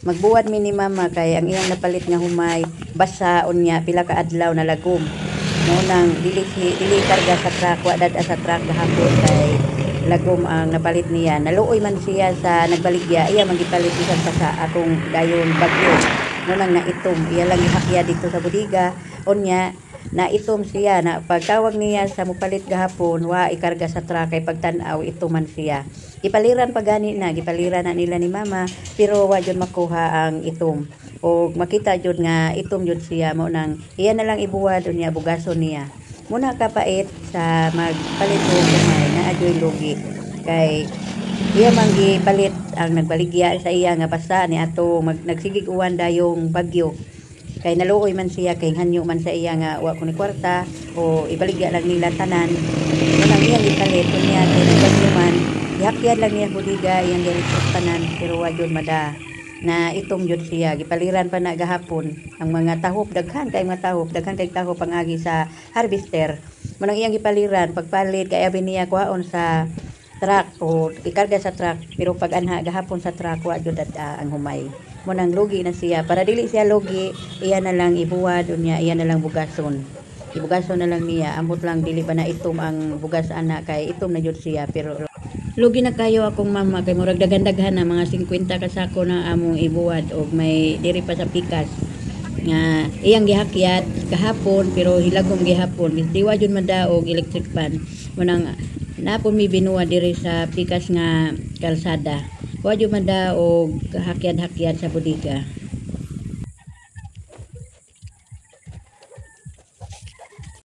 Magbuwad mi ni mama kay ang iyang napalit nga humay basa unya pila ka adlaw na lagom. Mo nang dili karga sa truck wa dad sa truck gahapon kay lagom ang napalit niya. Naluoy man siya sa nagbaligya iya magipalit bisan pa sa akong dayon bagyo. Mo nang naitom iya lang gihakya dito sa bodega unya naitom siya na pagtawag niya sa mupalit gahapon wa ikarga sa truck kay pagtan-aw ituman siya. Gipaliran pa gani na gipaliran na nila ni mama pero wa jud makuha ang itom o makita jud nga itom jud siya mo nang iya na lang ibuwad unya bugason niya muna kapait sa magpalit og gamay na adyoy lugi kay iya man gipalit ang nagbaligya sa iya nga basa ni ato nagsigig uwan dayong bagyo kay naluoy man siya kay hanyo man sa iya nga wa kuno kwarta o ibaligya lang nila tanan nang iya gipalit unya kay bagyo man ihakyan lang niya bodega iyang diretso tanan pero wa jud mada na itom jud siya gipaliran pa na gahapon ang mga tahop daghan kay tahop ang agi sa harvester mo nang iyang gipaliran pagpalit kay abi niya kuhaon sa truck o ikarga sa truck pero pag anha gahapon sa truck wa jud ang humay mo nang lugi na siya para dili siya lugi iya na lang ibuwad unya iya na lang bugason ibugason na lang niya ambot lang dili pa na itom ang bugas ana kay itom na jud siya pero lugi na kayo akong mama kay murag daghan-daghan na mga 50 ka sako na among ibuwad og may diri pa sa pikas nga iyang gihakyat kahapon pero hilagom gihapon diwa jud madaog electric pan munang napon mi binuwa diri sa pikas nga kalsada wa jud madaog hakyat sa bodega.